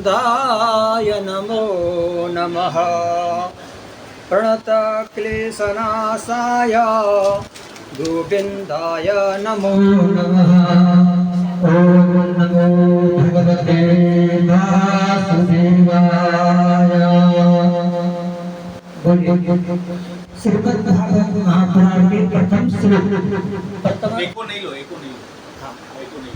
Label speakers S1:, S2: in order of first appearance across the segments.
S1: गोविन्दाय नमो नमः। प्रणतक्लेशनाशाय गोविन्दाय नमो नमः।
S2: ॐ नमो भगवते वासुदेवाय। श्रीमद् भागवत महापुराण के प्रथम श्लोक।
S3: एको नहीं लो, एको नहीं लो। हाँ, एको नहीं लो।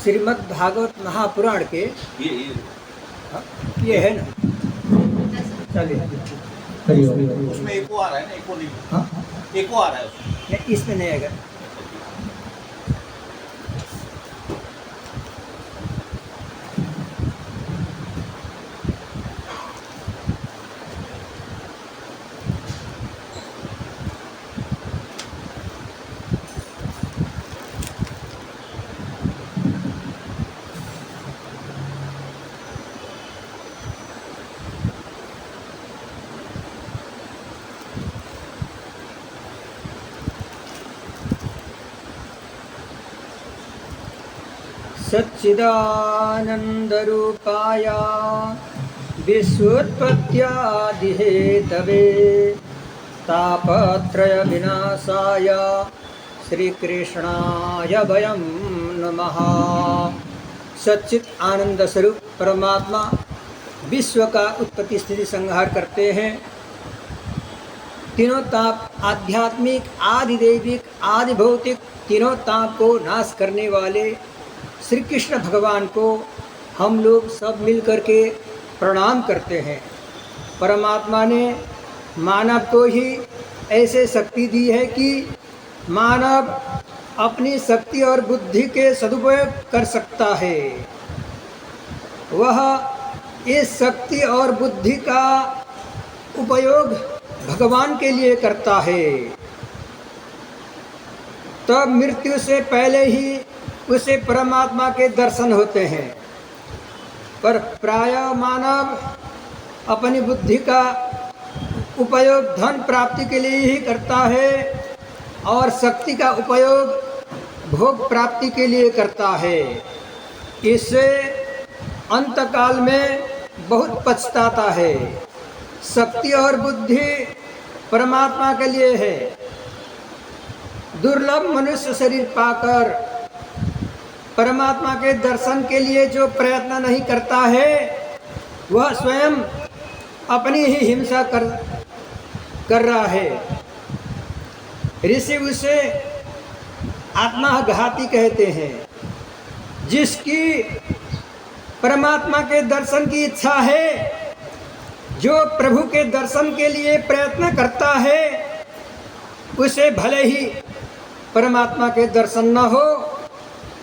S1: श्रीमद् भागवत महापुराण के ये है ना, चलिए
S3: उसमें एको आ रहा है ना, एको नहीं लो। एको आ रहा है उसमें।
S1: नहीं, इसमें नहीं आएगा। सच्चिदानन्दरूपाय विश्वोत्पत्त्यादिहेतवे तापत्रयविनाशाय श्रीकृष्णाय वयं नमः। सच्चिद आनंद स्वरूप परमात्मा विश्व का उत्पत्ति स्थिति संहार करते हैं। तीनों ताप आध्यात्मिक, आदि दैविक, आदि भौतिक, तीनों ताप को नाश करने वाले श्री कृष्ण भगवान को हम लोग सब मिल करके प्रणाम करते हैं। परमात्मा ने मानव को ही ऐसे शक्ति दी है कि मानव अपनी शक्ति और बुद्धि के सदुपयोग कर सकता है। वह इस शक्ति और बुद्धि का उपयोग भगवान के लिए करता है। तब मृत्यु से पहले ही उसे परमात्मा के दर्शन होते हैं। पर प्रायः मानव अपनी बुद्धि का उपयोग धन प्राप्ति के लिए ही करता है और शक्ति का उपयोग भोग प्राप्ति के लिए करता है। इससे अंतकाल में बहुत पछताता है। शक्ति और बुद्धि परमात्मा के लिए है। दुर्लभ मनुष्य शरीर पाकर परमात्मा के दर्शन के लिए जो प्रयत्न नहीं करता है, वह स्वयं अपनी ही हिंसा कर रहा है। ऋषि उसे आत्मघाती कहते हैं। जिसकी परमात्मा के दर्शन की इच्छा है, जो प्रभु के दर्शन के लिए प्रयत्न करता है, उसे भले ही परमात्मा के दर्शन न हो,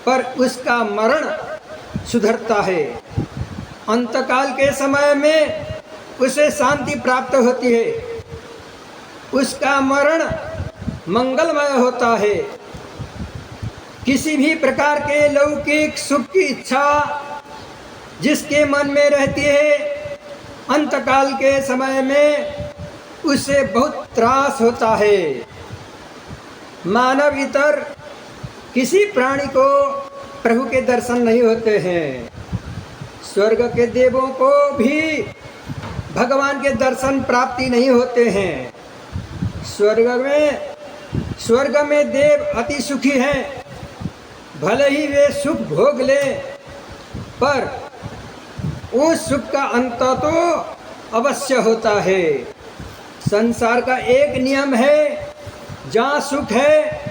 S1: पर उसका मरण सुधरता है। अंतकाल के समय में उसे शांति प्राप्त होती है। उसका मरण मंगलमय होता है। किसी भी प्रकार के लौकिक सुख की इच्छा जिसके मन में रहती है, अंतकाल के समय में उसे बहुत त्रास होता है। मानव इतर किसी प्राणी को प्रभु के दर्शन नहीं होते हैं। स्वर्ग के देवों को भी भगवान के दर्शन प्राप्ति नहीं होते हैं। स्वर्ग में देव अति सुखी हैं। भले ही वे सुख भोग लें, पर उस सुख का अंत तो अवश्य होता है। संसार का एक नियम है, जहाँ सुख है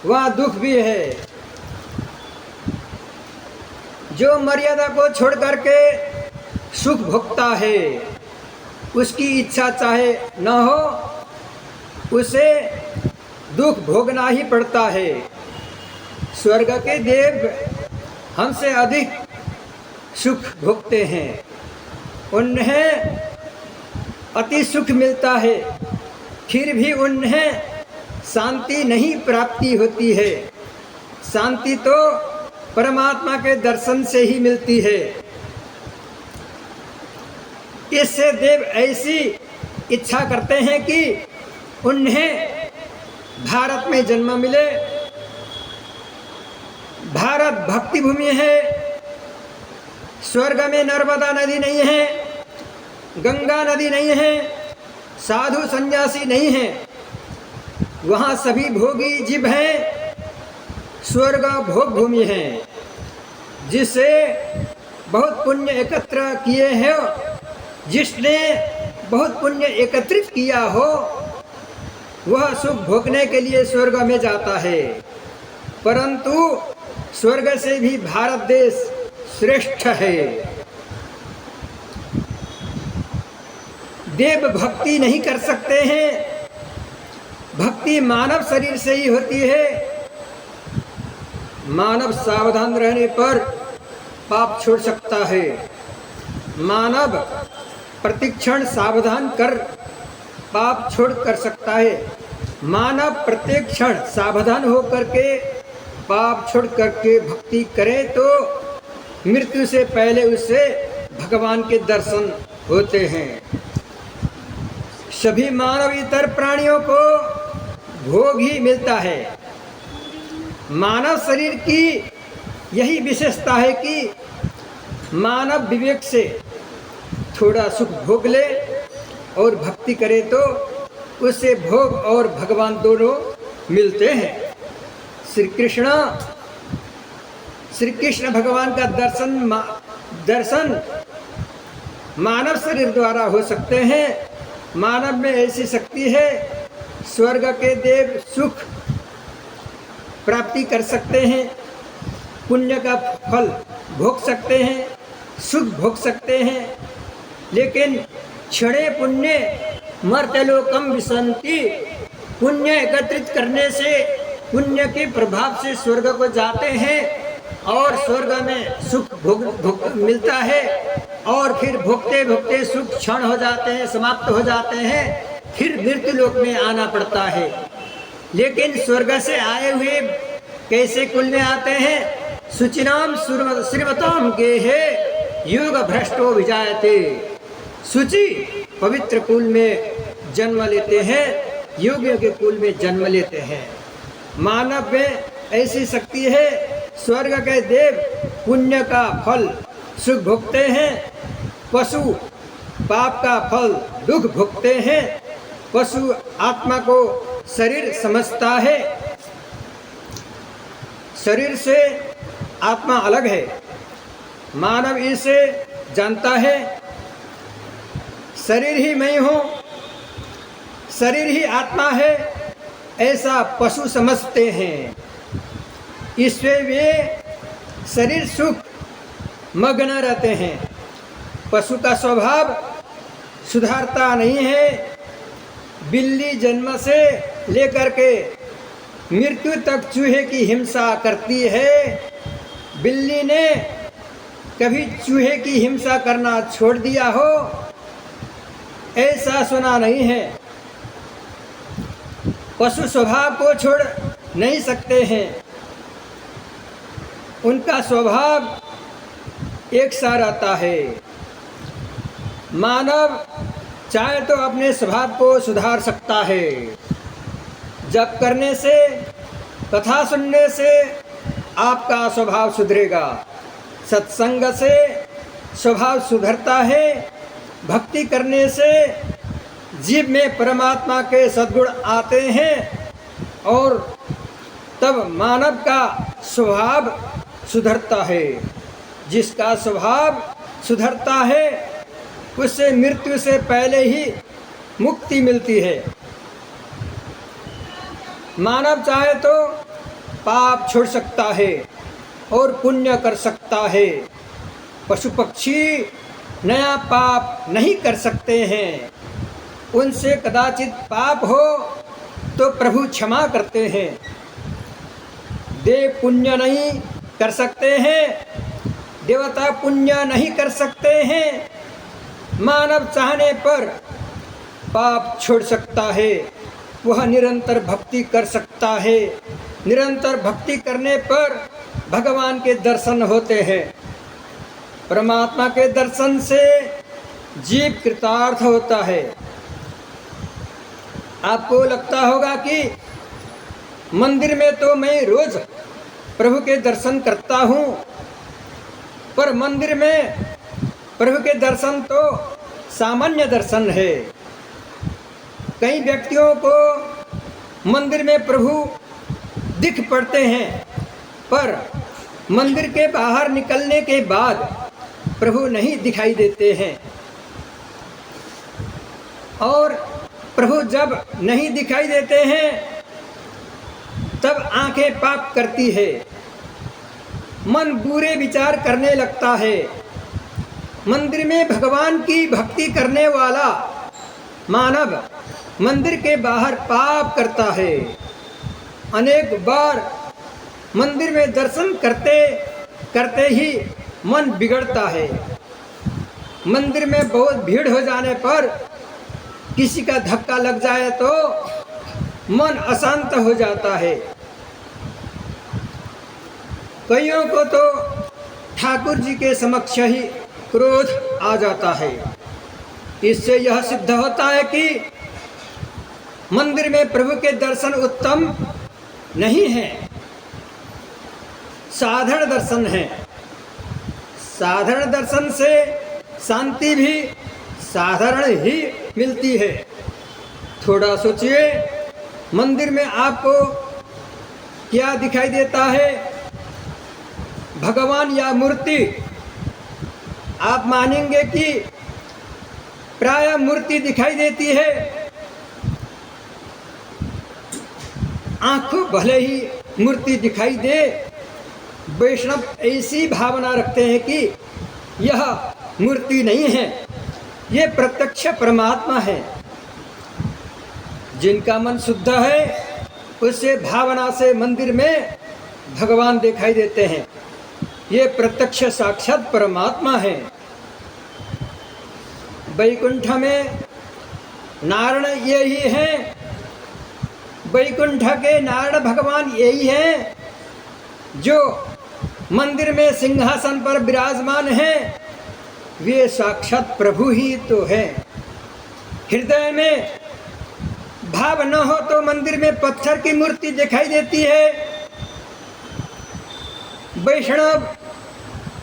S1: वहाँ दुख भी है। जो मर्यादा को छोड़ करके सुख भोगता है, उसकी इच्छा चाहे न हो, उसे दुख भोगना ही पड़ता है। स्वर्ग के देव हमसे अधिक सुख भोगते हैं। उन्हें अति सुख मिलता है, फिर भी उन्हें शांति नहीं प्राप्ति होती है। शांति तो परमात्मा के दर्शन से ही मिलती है। इससे देव ऐसी इच्छा करते हैं कि उन्हें भारत में जन्म मिले। भारत भक्ति भूमि है। स्वर्ग में नर्मदा नदी नहीं है, गंगा नदी नहीं है, साधु सन्यासी नहीं है। वहाँ सभी भोगी जीव हैं। स्वर्ग भोग भूमि है, जिसे बहुत पुण्य एकत्र किए हैं। जिसने बहुत पुण्य एकत्रित किया हो वह सुख भोगने के लिए स्वर्ग में जाता है। परंतु स्वर्ग से भी भारत देश श्रेष्ठ है। देव भक्ति नहीं कर सकते हैं। भक्ति मानव शरीर से ही होती है। मानव सावधान रहने पर पाप छोड़ सकता है। मानव प्रतिक्षण सावधान कर पाप छोड़ कर सकता है। मानव प्रत्येक क्षण सावधान होकर के पाप छोड़ करके भक्ति करे तो मृत्यु से पहले उससे भगवान के दर्शन होते हैं। सभी मानव इतर प्राणियों को भोग ही मिलता है। मानव शरीर की यही विशेषता है कि मानव विवेक से थोड़ा सुख भोग ले और भक्ति करे तो उससे भोग और भगवान दोनों मिलते हैं। श्री कृष्ण भगवान का दर्शन मानव शरीर द्वारा हो सकते हैं। मानव में ऐसी शक्ति है, स्वर्ग के देव सुख प्राप्ति कर सकते हैं, पुण्य का फल भोग सकते हैं, सुख भोग सकते हैं। लेकिन क्षणे पुण्य मर्त्यलोकम विशन्ति, पुण्य एकत्रित करने से पुण्य के प्रभाव से स्वर्ग को जाते हैं और स्वर्ग में सुख भोग मिलता है और फिर भोगते भोगते सुख क्षण हो जाते हैं, समाप्त हो जाते हैं, फिर मृत्यु लोक में आना पड़ता है। लेकिन स्वर्ग से आए हुए कैसे कुल में आते हैं? शुचिनाम श्रीमताम गेहे युग भ्रष्टो विजायते। शुचि पवित्र कुल में जन्म लेते हैं, योगियों के कुल में जन्म लेते हैं। मानव में ऐसी शक्ति है, स्वर्ग के देव पुण्य का फल सुख भोगते हैं, पशु पाप का फल दुख भोगते हैं। पशु आत्मा को शरीर समझता है, शरीर से आत्मा अलग है। मानव इसे जानता है, शरीर ही मैं हूँ, शरीर ही आत्मा है, ऐसा पशु समझते हैं। इससे वे शरीर सुख मग्न रहते हैं। पशु का स्वभाव सुधारता नहीं है। बिल्ली जन्म से लेकर के मृत्यु तक चूहे की हिंसा करती है। बिल्ली ने कभी चूहे की हिंसा करना छोड़ दिया हो, ऐसा सुना नहीं है। पशु स्वभाव को छोड़ नहीं सकते हैं। उनका स्वभाव एक सा रहता है। मानव चाहे तो अपने स्वभाव को सुधार सकता है। जप करने से, कथा सुनने से आपका स्वभाव सुधरेगा। सत्संग से स्वभाव सुधरता है। भक्ति करने से जीव में परमात्मा के सद्गुण आते हैं और तब मानव का स्वभाव सुधरता है। जिसका स्वभाव सुधरता है उससे मृत्यु से पहले ही मुक्ति मिलती है। मानव चाहे तो पाप छोड़ सकता है और पुण्य कर सकता है। पशु पक्षी नया पाप नहीं कर सकते हैं। उनसे कदाचित पाप हो तो प्रभु क्षमा करते हैं। देव पुण्य नहीं कर सकते हैं, देवता पुण्य नहीं कर सकते हैं। मानव चाहने पर पाप छोड़ सकता है, वह निरंतर भक्ति कर सकता है। निरंतर भक्ति करने पर भगवान के दर्शन होते हैं। परमात्मा के दर्शन से जीव कृतार्थ होता है। आपको लगता होगा कि मंदिर में तो मैं रोज प्रभु के दर्शन करता हूँ, पर मंदिर में प्रभु के दर्शन तो सामान्य दर्शन है। कई व्यक्तियों को मंदिर में प्रभु दिख पड़ते हैं, पर मंदिर के बाहर निकलने के बाद प्रभु नहीं दिखाई देते हैं। और प्रभु जब नहीं दिखाई देते हैं तब आंखें पाप करती है, मन बुरे विचार करने लगता है। मंदिर में भगवान की भक्ति करने वाला मानव मंदिर के बाहर पाप करता है। अनेक बार मंदिर में दर्शन करते करते ही मन बिगड़ता है। मंदिर में बहुत भीड़ हो जाने पर किसी का धक्का लग जाए तो मन अशांत हो जाता है। कईयों को तो ठाकुर जी के समक्ष ही क्रोध आ जाता है। इससे यह सिद्ध होता है कि मंदिर में प्रभु के दर्शन उत्तम नहीं है, साधारण दर्शन है। साधारण दर्शन से शांति भी साधारण ही मिलती है। थोड़ा सोचिए, मंदिर में आपको क्या दिखाई देता है? भगवान या मूर्ति? आप मानेंगे कि प्राय मूर्ति दिखाई देती है। आंखों भले ही मूर्ति दिखाई दे, वैष्णव ऐसी भावना रखते हैं कि यह मूर्ति नहीं है, ये प्रत्यक्ष परमात्मा है। जिनका मन शुद्ध है उससे भावना से मंदिर में भगवान दिखाई देते हैं। ये प्रत्यक्ष साक्षात परमात्मा है। वैकुंठ में नारायण यही है, वैकुंठ के नारायण भगवान यही है जो मंदिर में सिंहासन पर विराजमान है। वे साक्षात प्रभु ही तो है। हृदय में भाव न हो तो मंदिर में पत्थर की मूर्ति दिखाई देती है। वैष्णव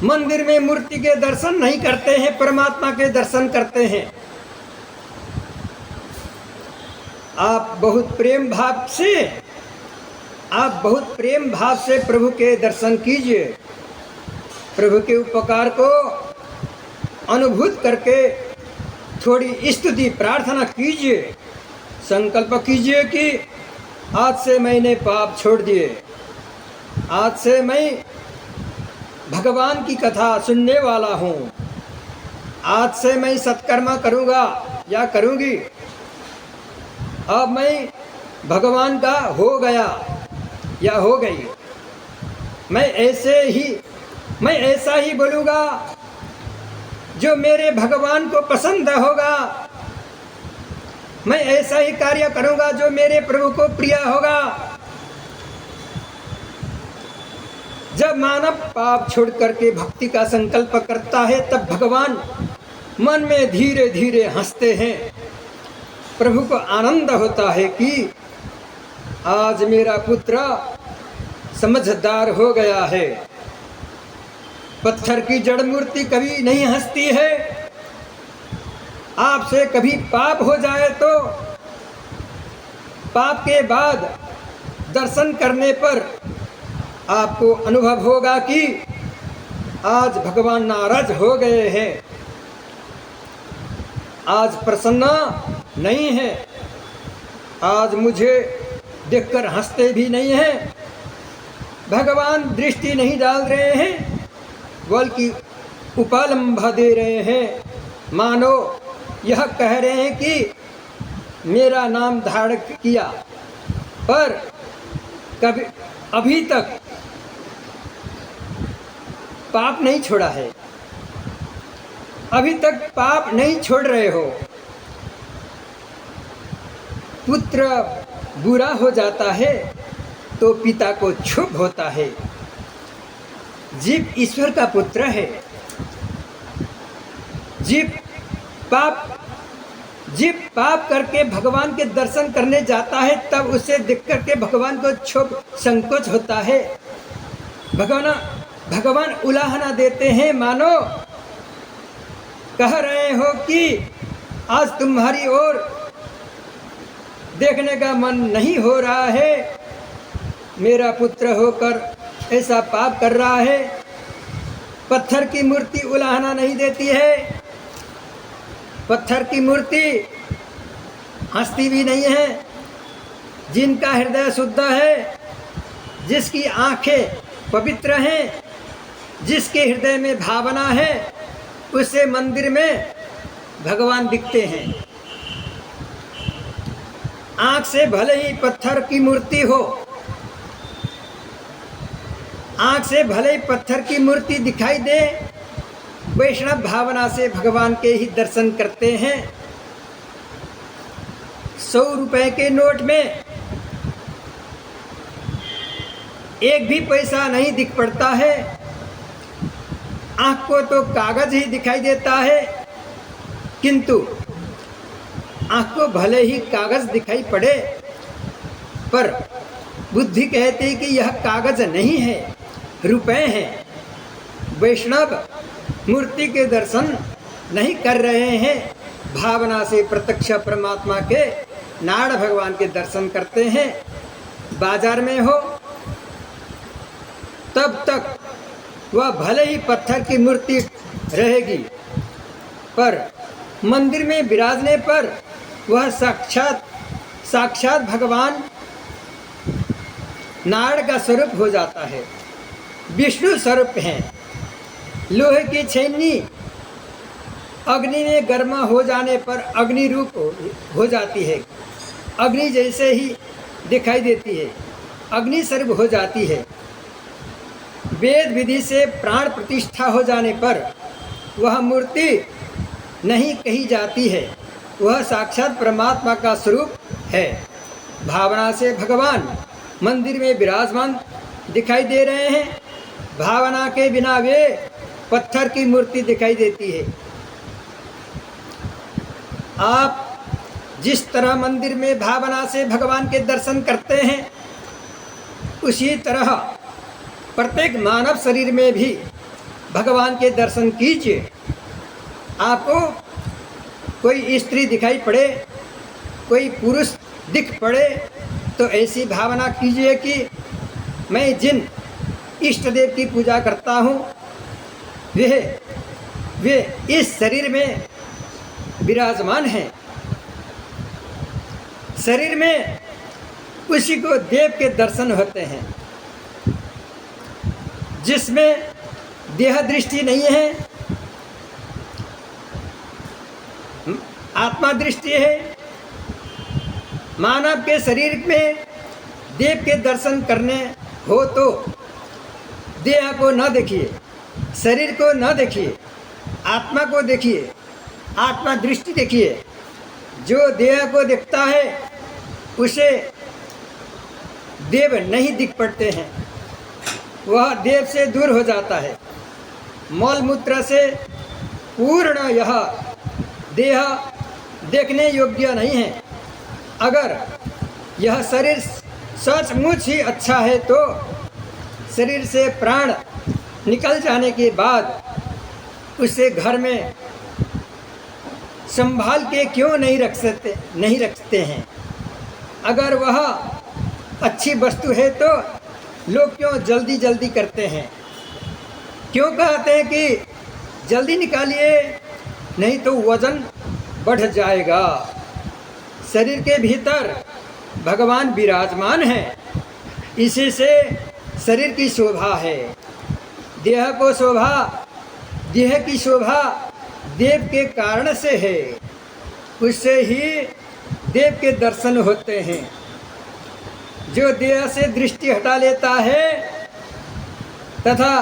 S1: मंदिर में मूर्ति के दर्शन नहीं करते हैं, परमात्मा के दर्शन करते हैं। आप बहुत प्रेम भाव से प्रभु के दर्शन कीजिए। प्रभु के उपकार को अनुभूत करके थोड़ी स्तुति प्रार्थना कीजिए। संकल्प कीजिए कि आज से मैंने पाप छोड़ दिए, आज से मैं भगवान की कथा सुनने वाला हूँ, आज से मैं सत्कर्म करूँगा या करूँगी। अब मैं भगवान का हो गया या हो गई। मैं ऐसा ही बोलूँगा जो मेरे भगवान को पसंद होगा। मैं ऐसा ही कार्य करूँगा जो मेरे प्रभु को प्रिय होगा। जब मानव पाप छोड़ करके भक्ति का संकल्प करता है तब भगवान मन में धीरे धीरे हंसते हैं। प्रभु को आनंद होता है कि आज मेरा पुत्र समझदार हो गया है। पत्थर की जड़ मूर्ति कभी नहीं हंसती है। आपसे कभी पाप हो जाए तो पाप के बाद दर्शन करने पर आपको अनुभव होगा कि आज भगवान नाराज हो गए हैं, आज प्रसन्न नहीं है, आज मुझे देखकर हंसते भी नहीं हैं। भगवान दृष्टि नहीं डाल रहे हैं बल्कि उपलम्भ दे रहे हैं। मानो यह कह रहे हैं कि मेरा नाम धारण किया पर कभी अभी तक पाप नहीं छोड़ा है, अभी तक पाप नहीं छोड़ रहे हो। पुत्र बुरा हो जाता है तो पिता को क्षोभ होता है। जीव ईश्वर का पुत्र है। जीव पाप जीव पाप करके भगवान के दर्शन करने जाता है तब उसे देख करके भगवान को क्षोभ संकोच होता है। भगवान उलाहना देते हैं, मानो कह रहे हो कि आज तुम्हारी ओर देखने का मन नहीं हो रहा है, मेरा पुत्र होकर ऐसा पाप कर रहा है। पत्थर की मूर्ति उलाहना नहीं देती है, पत्थर की मूर्ति हंसती भी नहीं है। जिनका हृदय शुद्ध है, जिसकी आंखें पवित्र हैं, जिसके हृदय में भावना है, उसे मंदिर में भगवान दिखते हैं। आंख से भले ही पत्थर की मूर्ति हो, आंख से भले ही पत्थर की मूर्ति दिखाई दे, वैष्णव भावना से भगवान के ही दर्शन करते हैं। 100 रुपए के नोट में एक भी पैसा नहीं दिख पड़ता है। आँख को तो कागज ही दिखाई देता है, किंतु आँख को भले ही कागज दिखाई पड़े, पर बुद्धि कहती कि यह कागज नहीं है, रुपए हैं। वैष्णव मूर्ति के दर्शन नहीं कर रहे हैं, भावना से प्रत्यक्ष परमात्मा के नाड़ भगवान के दर्शन करते हैं। बाजार में हो तब तक वह भले ही पत्थर की मूर्ति रहेगी, पर मंदिर में विराजने पर वह साक्षात भगवान नाड़ का स्वरूप हो जाता है, विष्णु स्वरूप हैं। लोहे की छेनी अग्नि में गर्मा हो जाने पर अग्नि रूप हो जाती है, अग्नि जैसे ही दिखाई देती है, अग्नि स्वरूप हो जाती है। वेद विधि से प्राण प्रतिष्ठा हो जाने पर वह मूर्ति नहीं कही जाती है, वह साक्षात परमात्मा का स्वरूप है। भावना से भगवान मंदिर में विराजमान दिखाई दे रहे हैं, भावना के बिना वे पत्थर की मूर्ति दिखाई देती है। आप जिस तरह मंदिर में भावना से भगवान के दर्शन करते हैं, उसी तरह प्रत्येक मानव शरीर में भी भगवान के दर्शन कीजिए। आपको कोई स्त्री दिखाई पड़े, कोई पुरुष दिख पड़े, तो ऐसी भावना कीजिए कि मैं जिन इष्ट देव की पूजा करता हूँ, वे इस शरीर में विराजमान हैं। शरीर में उसी को देव के दर्शन होते हैं। जिसमें देह दृष्टि नहीं है, आत्मा दृष्टि है। मानव के शरीर में देव के दर्शन करने हो तो देह को न देखिए, शरीर को न देखिए, आत्मा को देखिए, आत्मा दृष्टि देखिए। जो देह को देखता है उसे देव नहीं दिख पड़ते हैं, वह देव से दूर हो जाता है। मल मूत्र से पूर्ण यह देह देखने योग्य नहीं है। अगर यह शरीर सचमुच ही अच्छा है तो शरीर से प्राण निकल जाने के बाद उसे घर में संभाल के क्यों नहीं रखते हैं। अगर वह अच्छी वस्तु है तो लोग क्यों जल्दी करते हैं, क्यों कहते हैं कि जल्दी निकालिए नहीं तो वजन बढ़ जाएगा। शरीर के भीतर भगवान विराजमान है, इसी से शरीर की शोभा है। देह की शोभा देव के कारण से है, उससे ही देव के दर्शन होते हैं। जो देह से दृष्टि हटा लेता है तथा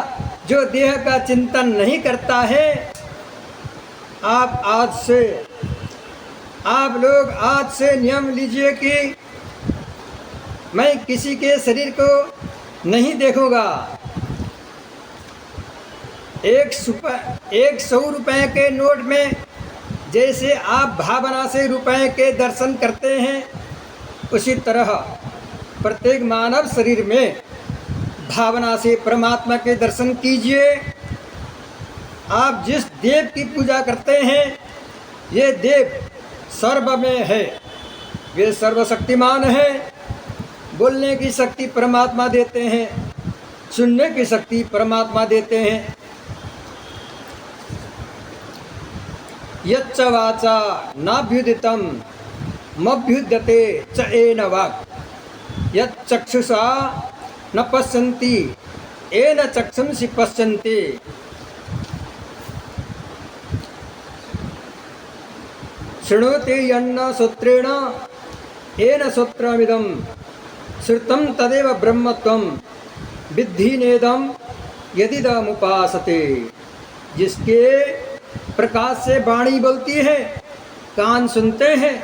S1: जो देह का चिंतन नहीं करता है, आप लोग आज से नियम लीजिए कि मैं किसी के शरीर को नहीं देखूंगा। 100 रुपए के नोट में जैसे आप भावना से रुपए के दर्शन करते हैं, उसी तरह प्रत्येक मानव शरीर में भावना से परमात्मा के दर्शन कीजिए। आप जिस देव की पूजा करते हैं, ये देव सर्व में है, वे सर्वशक्तिमान है। बोलने की शक्ति परमात्मा देते हैं, सुनने की शक्ति परमात्मा देते हैं। यच्च वाचा नाभ्युदितं मभ्युद्यते च येन वाक्, यच्चक्षुषा न पश्यन्ति येन चक्षुंषि पश्यन्ति। शृणोति यन्न श्रोत्रेण येन श्रोत्रमिदं श्रुतं तदेव ब्रह्मत्वं विद्धि नेदं यदिदमुपासते। जिसके प्रकाश से वाणी बोलती है, कान सुनते हैं,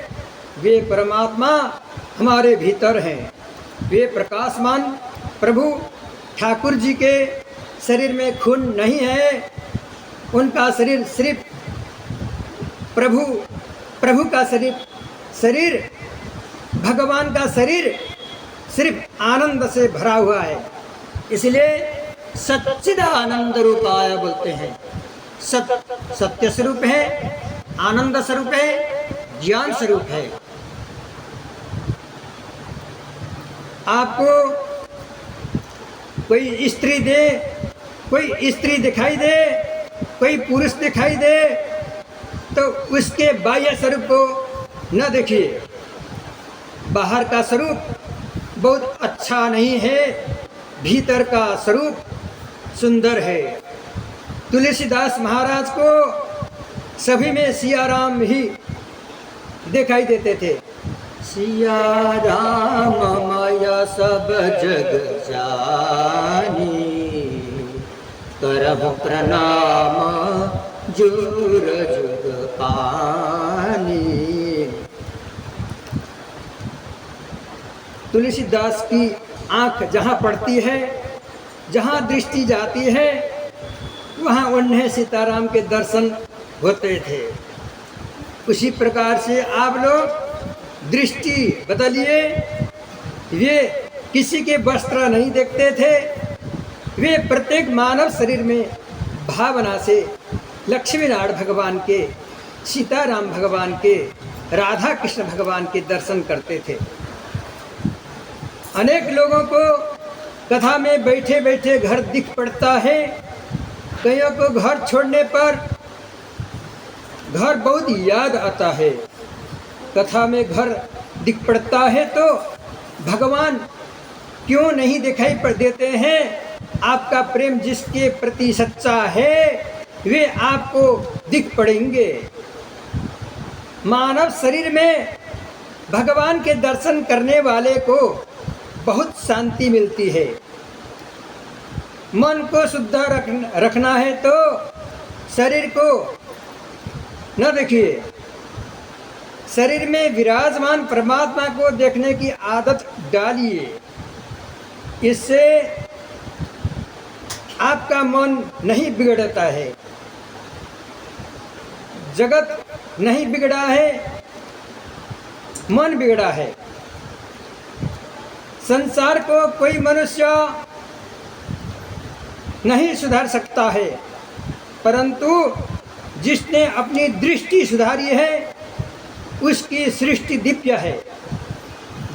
S1: वे परमात्मा हमारे भीतर हैं। वे प्रकाशमान प्रभु ठाकुर जी के शरीर में खून नहीं है, उनका शरीर सिर्फ प्रभु का शरीर भगवान का शरीर सिर्फ आनंद से भरा हुआ है। इसलिए सच्चिदानंद रूपाय बोलते हैं। सत्य स्वरूप है, आनंद स्वरूप है, ज्ञान स्वरूप है। आपको कोई स्त्री दे, कोई स्त्री दिखाई दे, कोई पुरुष दिखाई दे, तो उसके बाह्य स्वरूप को न देखिए। बाहर का स्वरूप बहुत अच्छा नहीं है, भीतर का स्वरूप सुंदर है। तुलसीदास महाराज को सभी में सिया राम ही दिखाई देते थे। सिया राम माया सब जग जानी, करहु प्रणाम जुग जुग पानी। तुलसीदास की आंख जहाँ पड़ती है, जहाँ दृष्टि जाती है, वहाँ उन्हें सीताराम के दर्शन होते थे। उसी प्रकार से आप लोग दृष्टि बदलिए। वे किसी के वस्त्र नहीं देखते थे, वे प्रत्येक मानव शरीर में भावना से लक्ष्मी नारायण भगवान के, सीताराम भगवान के, राधा कृष्ण भगवान के दर्शन करते थे। अनेक लोगों को कथा में बैठे बैठे घर दिख पड़ता है। कईयों को घर छोड़ने पर घर बहुत याद आता है। कथा में घर दिख पड़ता है तो भगवान क्यों नहीं दिखाई पड़ देते हैं। आपका प्रेम जिसके प्रति सच्चा है, वे आपको दिख पड़ेंगे। मानव शरीर में भगवान के दर्शन करने वाले को बहुत शांति मिलती है। मन को शुद्ध रखना है तो शरीर को न देखिए। शरीर में विराजमान परमात्मा को देखने की आदत डालिए। इससे आपका मन नहीं बिगड़ता है। जगत नहीं बिगड़ा है, मन बिगड़ा है। संसार को कोई मनुष्य नहीं सुधार सकता है, परंतु जिसने अपनी दृष्टि सुधारी है उसकी सृष्टि दिव्य है।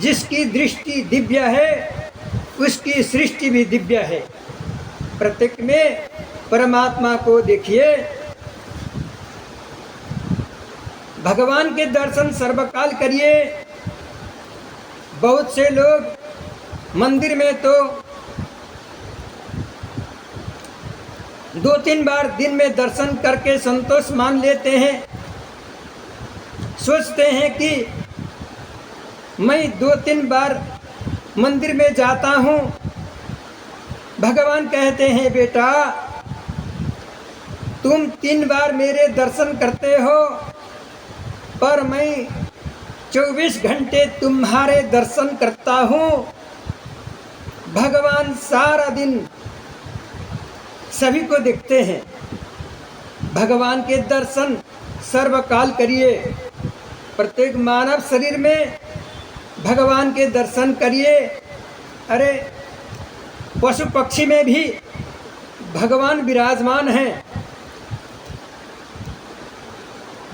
S1: जिसकी दृष्टि दिव्य है उसकी सृष्टि भी दिव्य है। प्रत्येक में परमात्मा को देखिए। भगवान के दर्शन सर्वकाल करिए। बहुत से लोग मंदिर में तो 2-3 बार दिन में दर्शन करके संतोष मान लेते हैं। सोचते हैं कि मैं 2-3 बार मंदिर में जाता हूँ। भगवान कहते हैं, बेटा तुम 3 बार मेरे दर्शन करते हो, पर मैं 24 घंटे तुम्हारे दर्शन करता हूँ। भगवान सारा दिन सभी को देखते हैं। भगवान के दर्शन सर्वकाल करिए। प्रत्येक मानव शरीर में भगवान के दर्शन करिए। अरे पशु पक्षी में भी भगवान विराजमान हैं।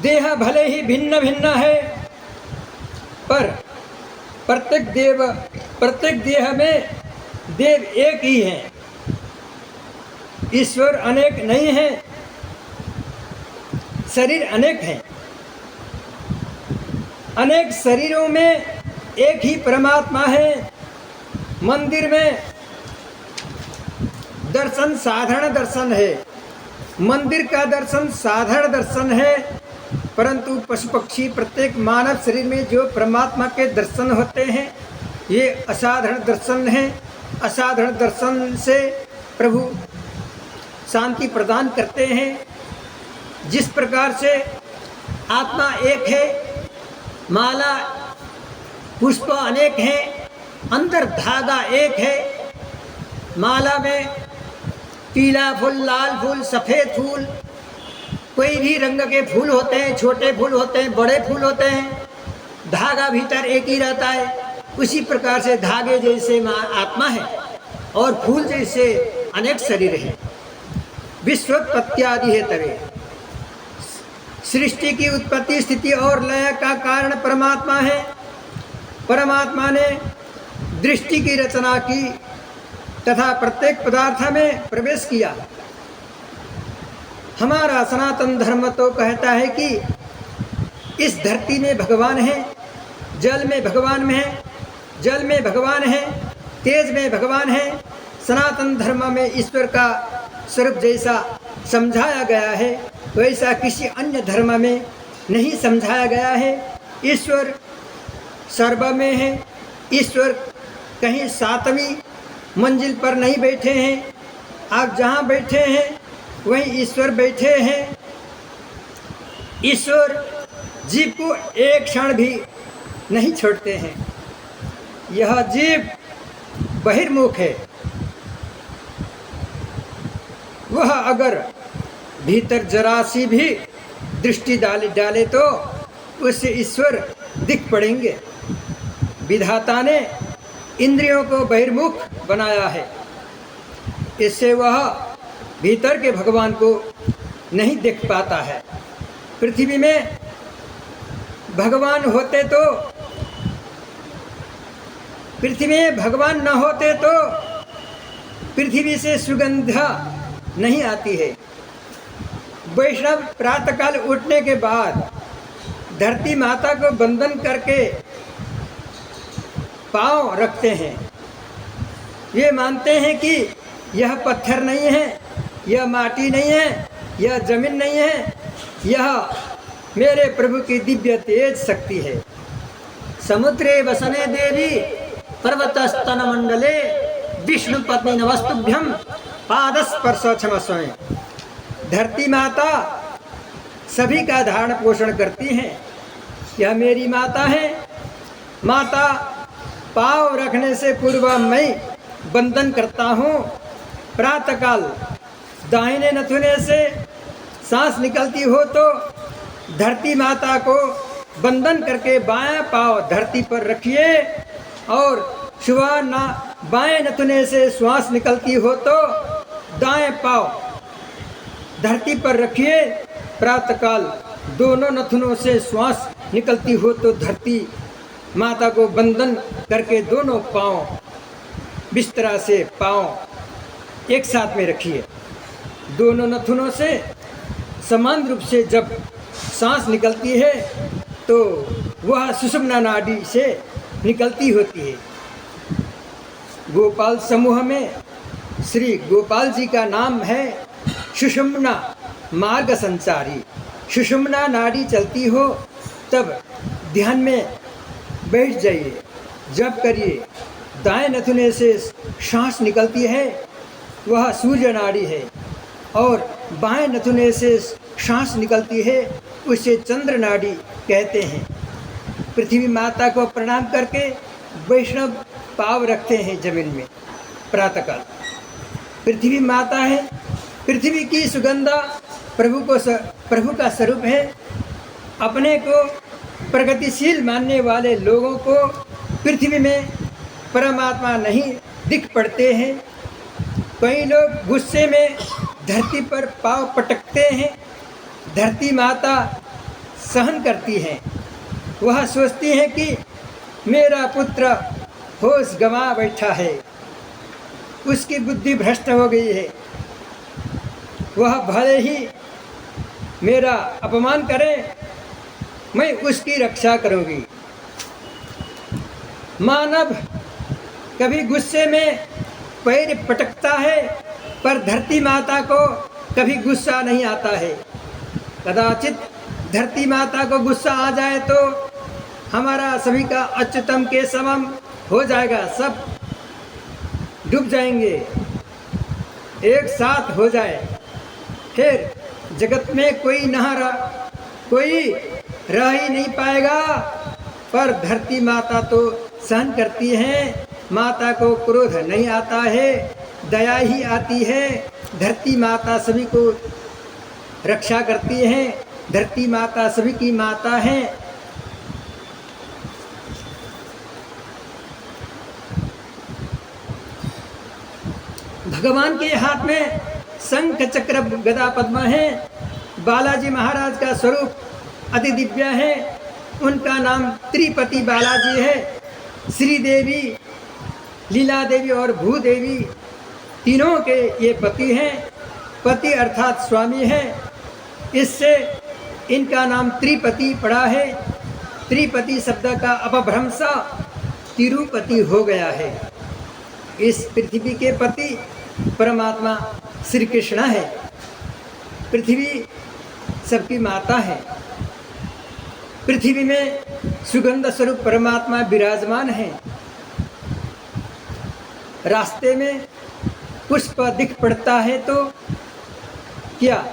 S1: देह भले ही भिन्न भिन्न है, पर प्रत्येक देह में देव एक ही है। ईश्वर अनेक नहीं है, शरीर अनेक हैं। अनेक शरीरों में एक ही परमात्मा है। मंदिर में दर्शन साधारण दर्शन है, मंदिर का दर्शन साधारण दर्शन है, परंतु पशु पक्षी प्रत्येक मानव शरीर में जो परमात्मा के दर्शन होते हैं ये असाधारण दर्शन है। असाधारण दर्शन से प्रभु शांति प्रदान करते हैं। जिस प्रकार से आत्मा एक है, माला पुष्प अनेक हैं, अंदर धागा एक है। माला में पीला फूल, लाल फूल, सफ़ेद फूल, कोई भी रंग के फूल होते हैं, छोटे फूल होते हैं, बड़े फूल होते हैं, धागा भीतर एक ही रहता है। उसी प्रकार से धागे जैसे आत्मा है और फूल जैसे अनेक शरीर हैं। विश्वोत्पत्त्यादि है तरे। सृष्टि की उत्पत्ति, स्थिति और लय का कारण परमात्मा है। परमात्मा ने दृष्टि की रचना की तथा प्रत्येक पदार्थ में प्रवेश किया। हमारा सनातन धर्म तो कहता है कि इस धरती में भगवान है, जल में भगवान में है, जल में भगवान है, तेज में भगवान है। सनातन धर्म में ईश्वर का स्वरूप जैसा समझाया गया है वैसा किसी अन्य धर्म में नहीं समझाया गया है। ईश्वर सर्व में है। ईश्वर कहीं 7वीं मंजिल पर नहीं बैठे हैं। आप जहाँ बैठे हैं वहीं ईश्वर बैठे हैं। ईश्वर जीव को एक क्षण भी नहीं छोड़ते हैं। यह जीव बहिर्मुख है। वह अगर भीतर जरा सी भी दृष्टि डाले तो उससे ईश्वर दिख पड़ेंगे। विधाता ने इंद्रियों को बहिर्मुख बनाया है, इससे वह भीतर के भगवान को नहीं देख पाता है। पृथ्वी में भगवान होते तो, पृथ्वी में भगवान न होते तो पृथ्वी से सुगंध नहीं आती है। वैष्णव प्रातःकाल उठने के बाद धरती माता को वंदन करके पांव रखते हैं। ये मानते हैं कि यह पत्थर नहीं है, यह माटी नहीं है, यह जमीन नहीं है, यह मेरे प्रभु की दिव्य तेज शक्ति है। समुद्रे वसने देवी पर्वतस्तन मंडले विष्णु पत्नी नमस्तुभ्यम पादस्पर्श क्षमस्व। धरती माता सभी का धारण पोषण करती हैं। यह मेरी माता है। माता पाँव रखने से पूर्व मैं वंदन करता हूँ। प्रातःकाल दाहिने नथुने से सांस निकलती हो तो धरती माता को वंदन करके बायां पाँव धरती पर रखिए और सुबह बाएं नथुने से श्वास निकलती हो तो दाएं पाँव धरती पर रखिए। प्रातःकाल दोनों नथुनों से श्वास निकलती हो तो धरती माता को वंदन करके दोनों पाँव बिस्तरा से पाँव एक साथ में रखिए। दोनों नथुनों से समान रूप से जब सांस निकलती है तो वह सुषुम्ना नाड़ी से निकलती होती है। गोपाल समूह में श्री गोपाल जी का नाम है सुषुम्ना मार्ग संचारी। सुषुम्ना नाड़ी चलती हो तब ध्यान में बैठ जाइए, जप करिए। दाएं नथुने से सांस निकलती है वह सूर्य नाड़ी है और बाएं नथुने से सांस निकलती है उसे चंद्र नाड़ी कहते हैं। पृथ्वी माता को प्रणाम करके वैष्णव पाँव रखते हैं जमीन में। प्रातःकाल पृथ्वी माता है। पृथ्वी की सुगंधा प्रभु का स्वरूप है। अपने को प्रगतिशील मानने वाले लोगों को पृथ्वी में परमात्मा नहीं दिख पड़ते हैं। कई लोग गुस्से में धरती पर पाँव पटकते हैं। धरती माता सहन करती है। वह सोचती है कि मेरा पुत्र होश गंवा बैठा है, उसकी बुद्धि भ्रष्ट हो गई है, वह भले ही मेरा अपमान करे, मैं उसकी रक्षा करूंगी। मानव कभी गुस्से में पैर पटकता है, पर धरती माता को कभी गुस्सा नहीं आता है। कदाचित धरती माता को गुस्सा आ जाए तो हमारा सभी का अच्युतम के समम हो जाएगा, सब डूब जाएंगे, एक साथ हो जाए। फिर जगत में कोई कोई रह ही नहीं पाएगा। पर धरती माता तो सहन करती है, माता को क्रोध नहीं आता है, दया ही आती है। धरती माता सभी को रक्षा करती है। धरती माता सभी की माता है। भगवान के हाथ में शंख चक्र गदा पद्म है। बालाजी महाराज का स्वरूप अति दिव्य है। उनका नाम त्रिपति बालाजी है। श्री देवी, लीला देवी और भूदेवी तीनों के ये पति हैं। पति अर्थात स्वामी है, इससे इनका नाम त्रिपति पड़ा है। त्रिपति शब्द का अपभ्रंश तिरुपति हो गया है। इस पृथ्वी के पति परमात्मा श्री कृष्ण है। पृथ्वी सबकी माता है। पृथ्वी में सुगंध स्वरूप परमात्मा विराजमान है। रास्ते में पुष्प दिख पड़ता है तो क्या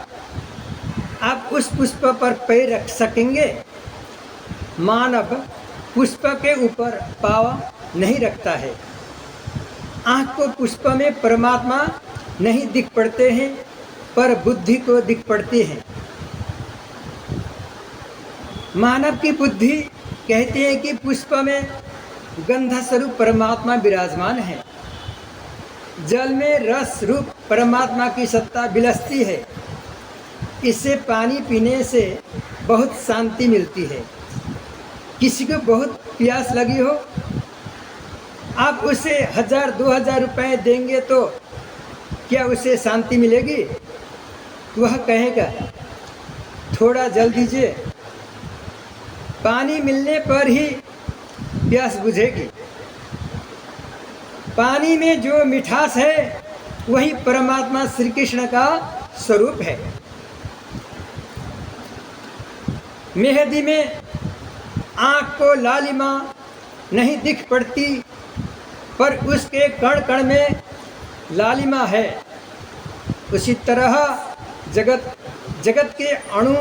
S1: आप उस पुष्प पर पैर रख सकेंगे? मानव पुष्प के ऊपर पाँव नहीं रखता है। आँख को पुष्प में परमात्मा नहीं दिख पड़ते हैं, पर बुद्धि को दिख पड़ती है। मानव की बुद्धि कहती है कि पुष्प में गंध स्वरूप परमात्मा विराजमान है। जल में रस रूप परमात्मा की सत्ता विलसती है। इससे पानी पीने से बहुत शांति मिलती है। किसी को बहुत प्यास लगी हो, आप उसे 1000-2000 रुपए देंगे तो क्या उसे शांति मिलेगी? वह कहेगा थोड़ा जल दीजिए। पानी मिलने पर ही प्यास बुझेगी। पानी में जो मिठास है वही परमात्मा श्री कृष्ण का स्वरूप है। मेहंदी में आँख को लालिमा नहीं दिख पड़ती, पर उसके कण कण में लालिमा है। उसी तरह जगत के अणु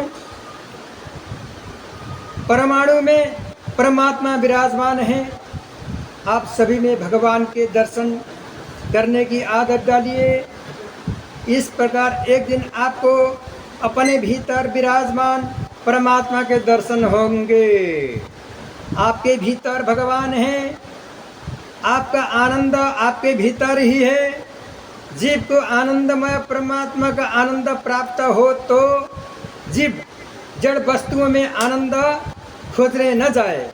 S1: परमाणु में परमात्मा विराजमान है। आप सभी में भगवान के दर्शन करने की आदत डालिए। इस प्रकार एक दिन आपको अपने भीतर विराजमान परमात्मा के दर्शन होंगे। आपके भीतर भगवान है। आपका आनंद आपके भीतर ही है। जीव को आनंदमय परमात्मा का आनंद प्राप्त हो तो जीव जड़ वस्तुओं में आनंद खोजने न जाए।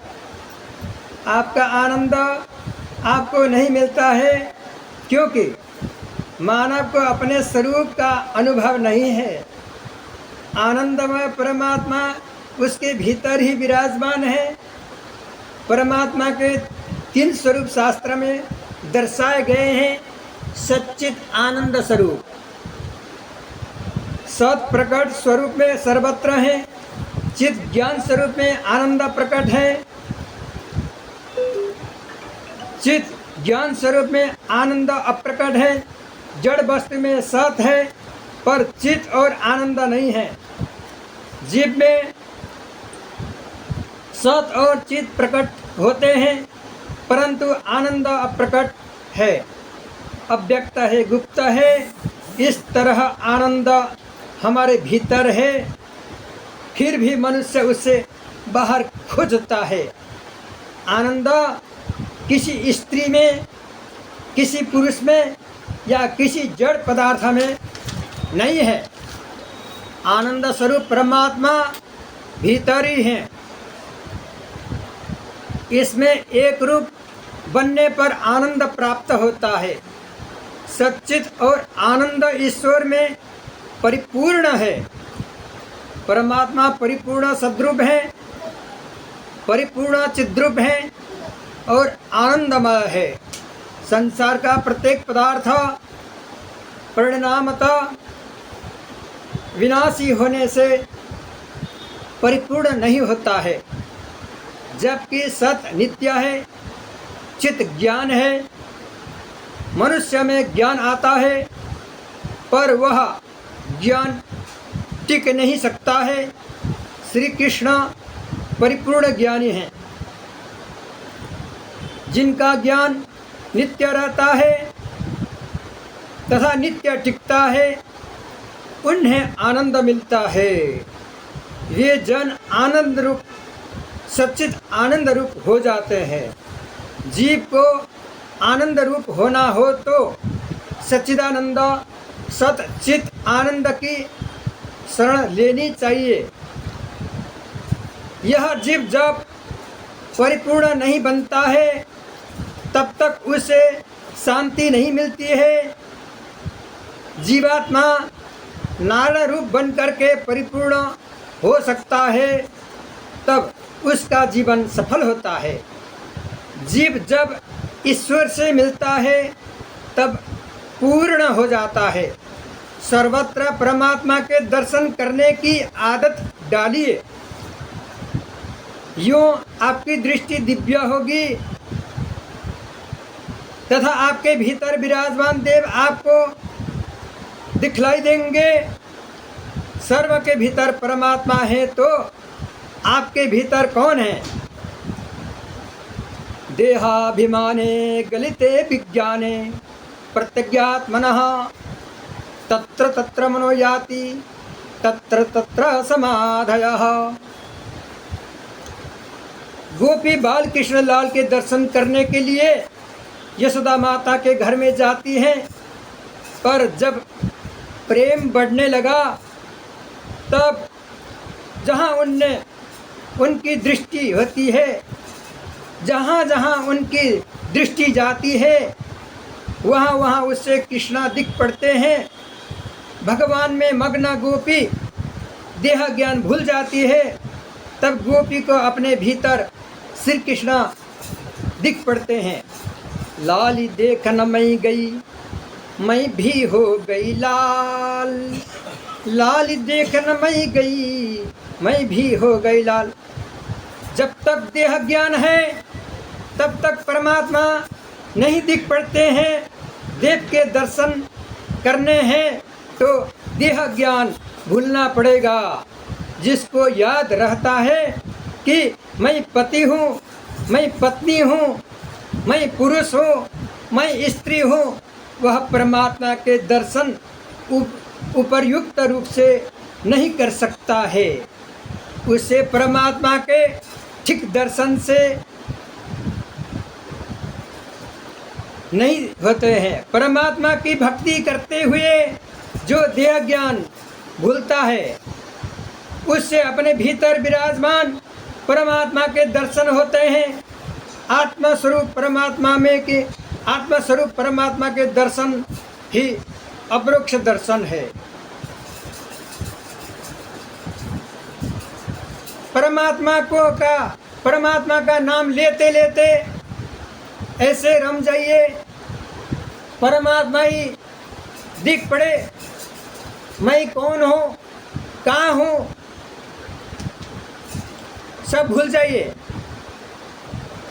S1: आपका आनंद आपको नहीं मिलता है, क्योंकि मानव को अपने स्वरूप का अनुभव नहीं है। आनंदमय परमात्मा उसके भीतर ही विराजमान है। परमात्मा के 3 स्वरूप शास्त्र में दर्शाए गए हैं। सच्चित आनंद स्वरूप, सत प्रकट स्वरूप में सर्वत्र है। चित ज्ञान स्वरूप में आनंद प्रकट है। चित ज्ञान स्वरूप में आनंद अप्रकट है। जड़ वस्तु में सत है, पर चित और आनंद नहीं है। जीव में सत और चित प्रकट होते हैं, परंतु आनंद अप्रकट है, अव्यक्त है, गुप्त है। इस तरह आनंद हमारे भीतर है। फिर भी मनुष्य उससे बाहर खोजता है। आनंद किसी स्त्री में, किसी पुरुष में या किसी जड़ पदार्थ में नहीं है। आनंद स्वरूप परमात्मा भीतर ही है। इसमें एक रूप बनने पर आनंद प्राप्त होता है। सच्चित और आनंद ईश्वर में परिपूर्ण है। परमात्मा परिपूर्ण सद्रूप है, परिपूर्ण चिद्रूप है और आनंदमय है। संसार का प्रत्येक पदार्थ परिणामतः विनाशी होने से परिपूर्ण नहीं होता है, जबकि सत नित्य है, चित ज्ञान है। मनुष्य में ज्ञान आता है पर वह ज्ञान टिक नहीं सकता है। श्री कृष्ण परिपूर्ण ज्ञानी हैं, जिनका ज्ञान नित्य रहता है तथा नित्य टिकता है, उन्हें आनंद मिलता है। ये जन आनंद रूप, सच्चित आनंद रूप हो जाते हैं। जीव को आनंद रूप होना हो तो सच्चिदानंद सत चित आनंद की शरण लेनी चाहिए। यह जीव जब परिपूर्ण नहीं बनता है तब तक उसे शांति नहीं मिलती है। जीवात्मा नारायण रूप बन करके परिपूर्ण हो सकता है, तब उसका जीवन सफल होता है। जीव जब ईश्वर से मिलता है तब पूर्ण हो जाता है। सर्वत्र परमात्मा के दर्शन करने की आदत डालिए। यूँ आपकी दृष्टि दिव्य होगी तथा आपके भीतर विराजमान देव आपको दिखलाई देंगे। सर्व के भीतर परमात्मा है तो आपके भीतर कौन है? देहाभिमाने गलिते विज्ञाने प्रत्यज्ञात्मनः तत्र तत्र मनो याति तत्र तत्र समाधयः। गोपी बाल कृष्ण लाल के दर्शन करने के लिए यशोदा माता के घर में जाती हैं, पर जब प्रेम बढ़ने लगा तब जहाँ उनकी दृष्टि होती है, जहाँ जहाँ उनकी दृष्टि जाती है वहाँ वहाँ उससे कृष्णा दिख पड़ते हैं। भगवान में मग्न गोपी देह ज्ञान भूल जाती है, तब गोपी को अपने भीतर श्री कृष्णा दिख पड़ते हैं। लाली देखन मैं गई, मैं भी हो गई लाल। लाल देखन मैं गई, मैं भी हो गई लाल। जब तक देह ज्ञान है तब तक परमात्मा नहीं दिख पड़ते हैं। देव के दर्शन करने हैं तो देह ज्ञान भूलना पड़ेगा। जिसको याद रहता है कि मैं पति हूँ, मैं पत्नी हूँ, मैं पुरुष हूँ, मैं स्त्री हूँ, वह परमात्मा के दर्शन उपयुक्त रूप से नहीं कर सकता है। उसे परमात्मा के ठीक दर्शन से नहीं होते हैं। परमात्मा की भक्ति करते हुए जो देह ज्ञान भूलता है, उससे अपने भीतर विराजमान परमात्मा के दर्शन होते हैं। आत्मस्वरूप परमात्मा के दर्शन ही अपरोक्ष दर्शन है। परमात्मा का नाम लेते लेते ऐसे रम जाइए, परमात्मा ही दिख पड़े। मैं कौन हूँ, कहाँ हूँ, सब भूल जाइए।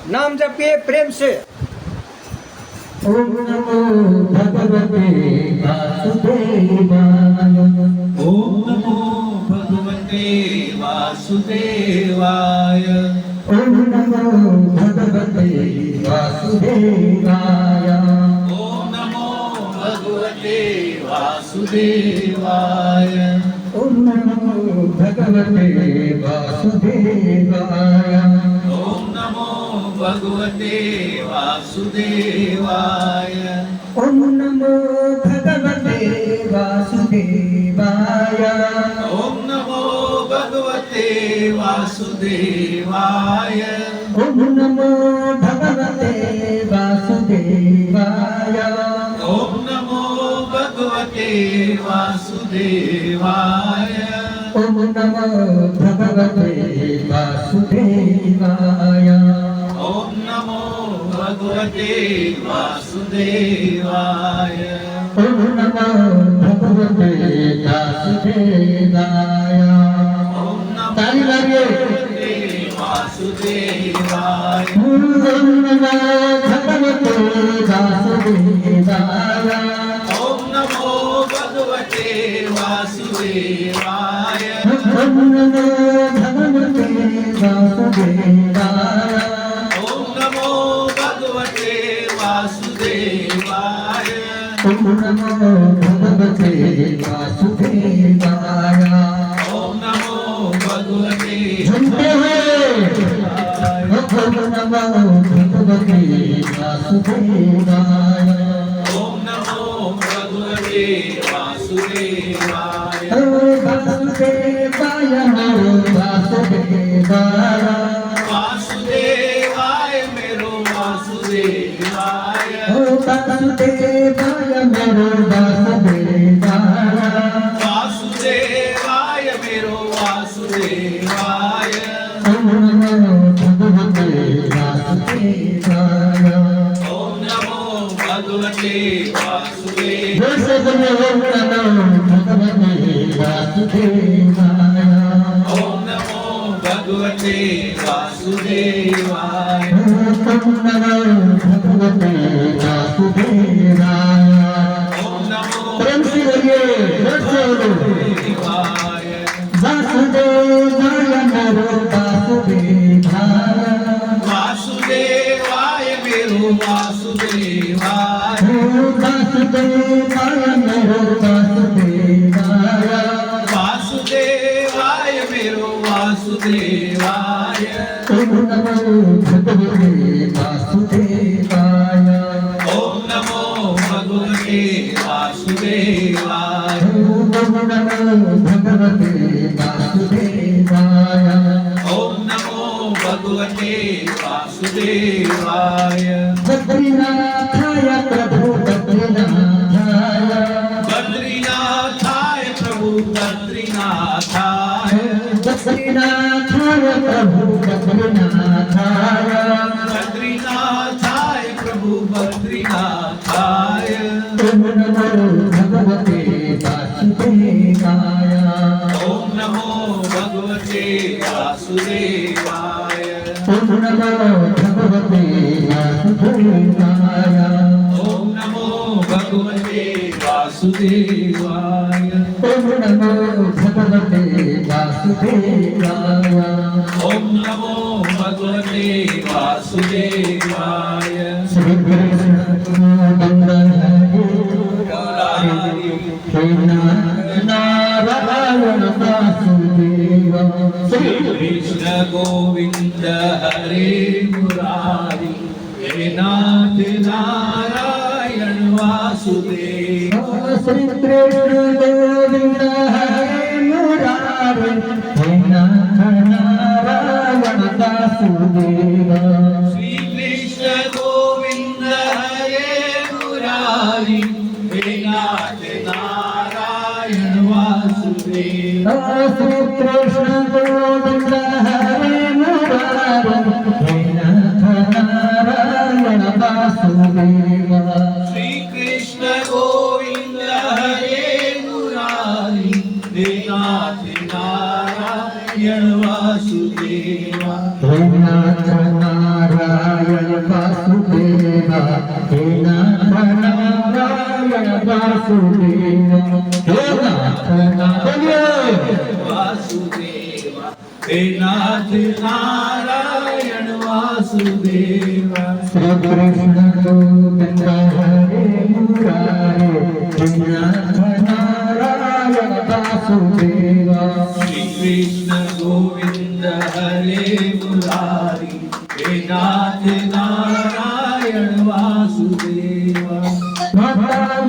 S1: नाम जपिए प्रेम से।
S2: ओम नमो भगवते वासुदेवाय।
S3: ओम नमो भगवते वासुदेवाय।
S2: ओम नमो भगवते वासुदेवाय।
S3: ओम नमो भगवते वासुदेवाय।
S2: ओम नमो भगवते वासुदेवाय
S3: ओम नमो भगवते वासुदेवाय
S2: ओम नमो भगवते वासुदेवाय
S3: ओम नमो भगवते वासुदेवाय
S2: ओम नमो भगवते वासुदेवाय
S3: ओम नमो भगवते वासुदेवाय
S2: ओम नमो भगवते वासुदेवाय
S3: ओम नमो भगवते वासुदेवाय
S2: ओम नमो भगवते वासुदेवाय
S3: ओम नमो
S2: ताली मारिए
S3: भगवते वासुदेवाय
S2: ओम नमो भगवते वासुदेवाय
S3: ओम नमो भगवते वासुदेवाय
S2: ओम नमो भगवते वासुदेवाय
S3: ओम नमो भगवते वासुदेवाय
S2: ओम नमो भगवते वासुदेवाय
S3: ओम नमो भगवते
S2: झुमते हुए ओम नमो भगवते वासुदेवाय
S3: ओम नमो भगवते वासुदेवाय
S2: ओ वासुदेवाय नमो वासुदेवाय
S3: वासुदेवाय मेरो वासुदेवाय
S2: ओ वासुदेवाय नमो वासुदेवाय
S3: वासुदेवाय मेरो वासुदेवाय
S2: ओम नमो भगवते वासुदेवाय
S3: ओम नमो भगवते वासुदेवाय
S2: जोर से बोलिए ओम नमो भगवते वासुदेवाय
S3: ओम नमो भगवते वासुदेवाय
S2: ओम नमो भगवते वासुदेवाय
S3: ओम नमो
S2: प्रेम से बोलिए जोर से बोलिए
S3: देवाय
S2: वासुदेवाय नमो वासुदेवाय
S3: वासुदेवाय मेरो वासुदेवाय
S2: वासुदेवाय नमो वासुदेवाय
S3: वासुदेवाय मेरो वासुदेवाय
S2: ओम नमो भगवते वासुदेवाय
S3: ओम नमो भगवते वासुदेवाय
S2: ओम नमो भगवते वासुदेवाय
S3: ओम नमो भगवते वासुदेवाय
S2: बद्रीनाथाय प्रभु बद्रीनाथाय
S3: बद्रीनाथाय प्रभु बद्रीनाथाय
S2: बद्रीनाथाय प्रभु बद्रीनाथाय
S3: बद्रीनाथाय प्रभु बद्रीनाथाय
S2: ओम नमो भगवते वासुदेवाय
S3: ओम नमो भगवते वासुदेवाय
S2: ओम नमो भगवते वासुदेवाय
S3: ओम नमो भगवते वासुदेवाय
S2: ओम नमो भगवते वासुदेवाय
S3: ओम नमो भगवते वासुदेवाय
S2: श्री कृष्ण गोविंद
S3: मुरारी
S2: हरे नारायण वासुदेव
S3: श्री कृष्ण गोविंद हरे मुरारी हे नाथ नारायण वासुदेव
S2: श्री कृष्ण गोविंद हरे मुरारी हे नाथ नारायण वासुदेव
S3: श्री कृष्ण गोविंद हरे मुरारी हे नाथ नारायण वासुदेव
S2: श्री कृष्ण गोविंद हरे मुरारी हे नाथ नारायण वासुदेव
S3: श्री कृष्ण गोविंद हरे मुरारी हे नाथ नारायण वासुदेव
S2: हे नाथ नारायण वासुदेव हे नाथ नारायण वासुदेव हे नाथ नारायण
S3: वासुदेव हे नाथ नारायण वासुदेव
S2: श्री कृष्ण गोविंद हरे मुरारी हे नाथ नारायण वासुदेव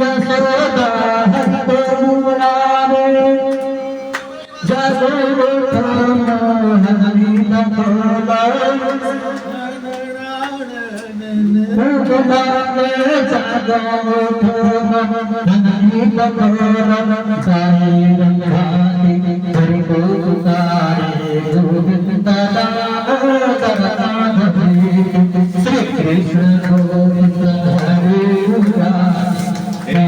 S2: यशोदा हरि को बुलावे जागो मोहन खोला बुलावे जागो मोहन साई रंगाती हरि को पुकारे गोविंद श्री कृष्ण गोविंद हरे मुरारे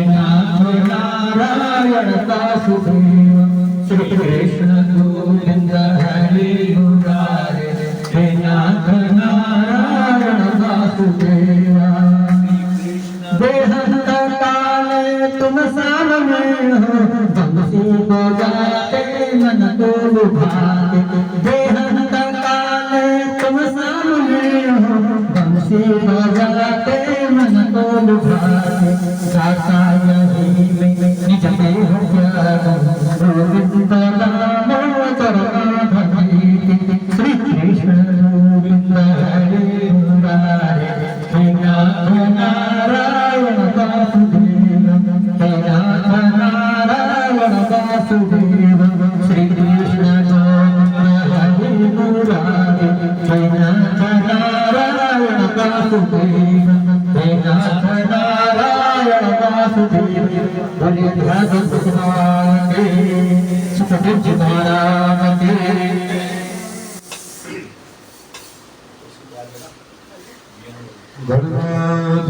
S2: नाथ नारायण वासुदेव श्री कृष्ण गोविंद हरे मुरारे हे नाथ नारायण वासुदेवा बेहद काले तुम सामने हो बंसी बजाते मन को लुभाते बेहद काले तुम सामने हो बंसी बजाते मन को लुभाते गाता यही में निज पे हो गोविंद दामोदर भगीति श्री कृष्ण गोविंद हरे मुरारे हे नाथ नारायण वासुदेव हे नाथ नारायण वासुदेव श्री कृष्ण गोविंद हरे मुरारे हे नाथ नारायण वासुदेव हे नाथ नारायण वासुदेव बोलिए भागवत भगवान के सुखदेव जी महाराज के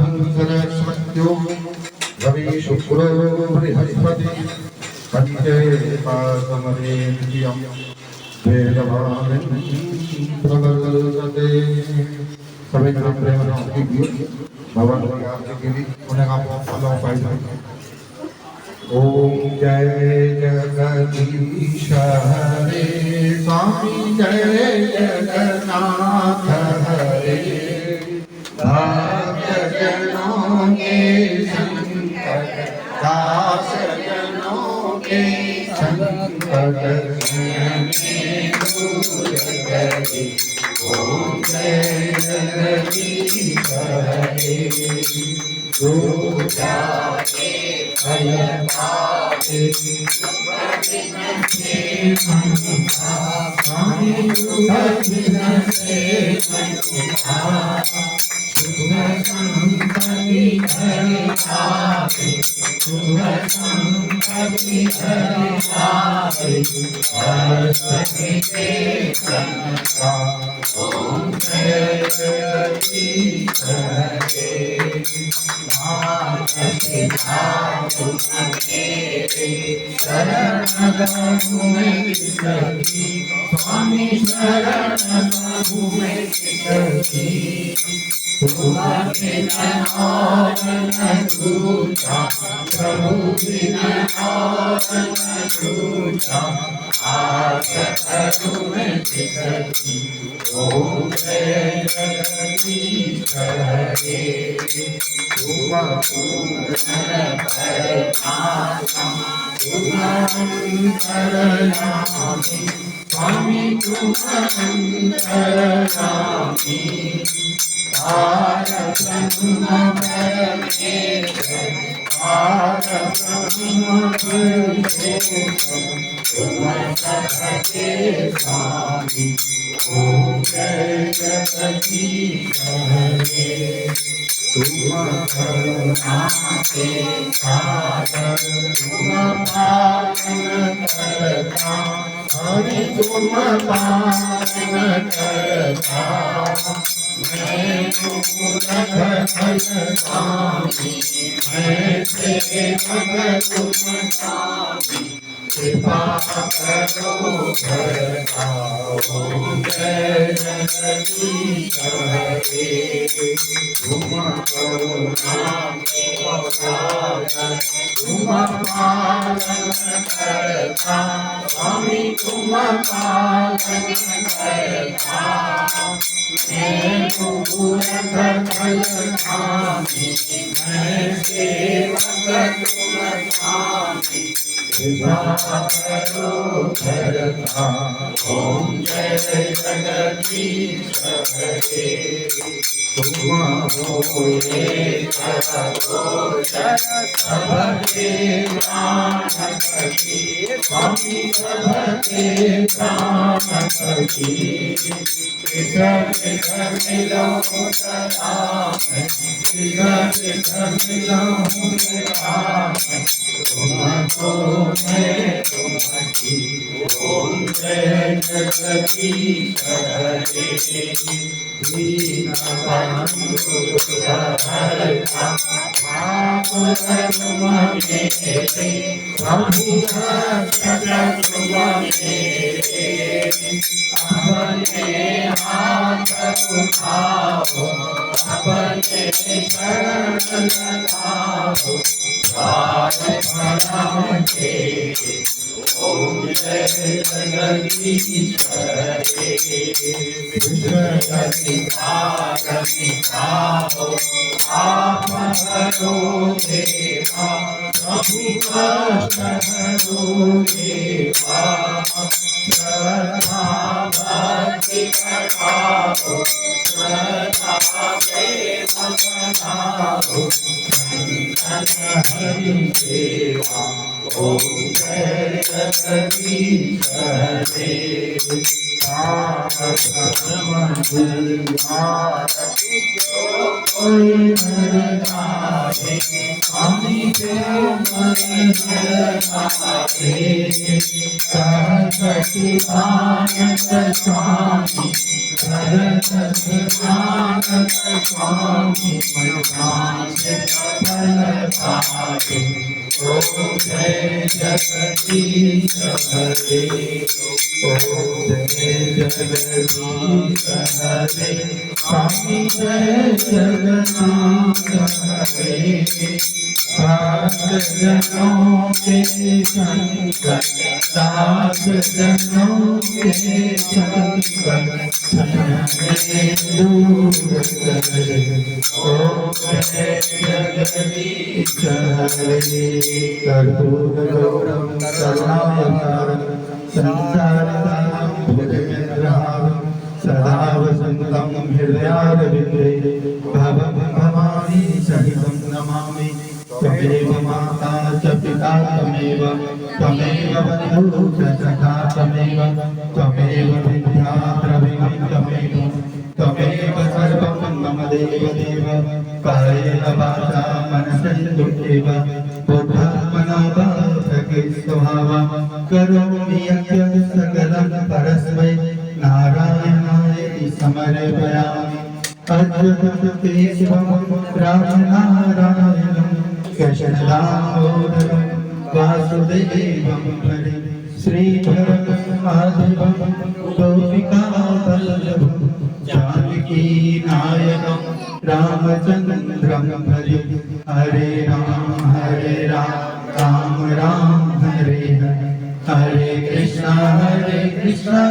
S4: गणनाथंसरस्वत्यो रवि शुक्रो बृहस्पति पंचे पासमरेन्द्रियं वेदवान् प्रवर्तते सभी जन प्रेम की भगवान की आरती के लिए उन्हें आप फॉलो फाइल ओम जय जगदीश हरे स्वामी जय जगन्नाथ हरे भाग्य जनों के संकट दास जनों के संकट दूर करे ओम जय जगदीश हरे जो जाके फल पावे स्वामी ओम जय जगदीश हरे शरण स्वामी शरण प्रभु बिना ओम जय जगदीश हरे स्वामी तुम अंतरयामी तार ब्रह्म स्वामी ओम जय जगदीश हरे तुम करुणा के सागर तुम पालन करता हरि तुम पालन करता मैं फल स्वामी मैं सेवक तुम स्वामी कृपा करो करता ओम जय जगदीश हरे तुम करुणा के सागर तुम पालन करता स्वामी तुम पालन करता मैं फल स्वामी मैं सेवक तुम स्वामी कृपा करो करता ओम जय जगदीश हरे तुम्हारो एक गोचर सबके प्राणपति स्वामी सबके प्राणपति मिलो सदा मिलो तुमको मैं तुम्हारी ओम जय जगदीश हरे अपने हाथ उठाओ अपने शरण लगाओ ओम जय जगदीश हरे आप हरो देवा प्रभु हरो देवा श्रद्धा भक्ति बढ़ाओ श्रद्धा प्रेम बढ़ाओ हरि देवा ओम जय जगदीश हरे कोई हरि गाए स्वामी के मन गाए सरस्वती आनंद स्वामी सरस्वती आनंद स्वामी फल पाए ओम जय जगदीश हरे ओम जय जगदीश हरे स्वामी जय जगन्नाथ हरे भक्त जनों के संकट दास जनों के संकट दूर करे ओम जय जगदीश हरे कर्पूर गौरम करुणावतारम संसारसारम भुजगेन्द्रहारम सदा वसन्तं हृदयारविन्दे भवं भवानी सहितं नमामि त्वमेव माता च पिता त्वमेव बन्धुः च सखा त्वमेव विद्या द्रविणं त्वमेव सर्वं मम देवदेव कायेन वाचा मनसेन्द्रियैव बुद्ध्यात्मना वा प्रकृतिस्वभावा करोमि यज्ञं सकलं परस्मै नारायणाय समर्पयामि अच्युतं रामनारायणं कृष्णदामोदरं वासुदेवं हरे श्रीधरं माधवं गोपिकावल्लभं जानकी नायकं रामचन्द्रं भजे हरे राम राम राम हरे हरे हरे कृष्णा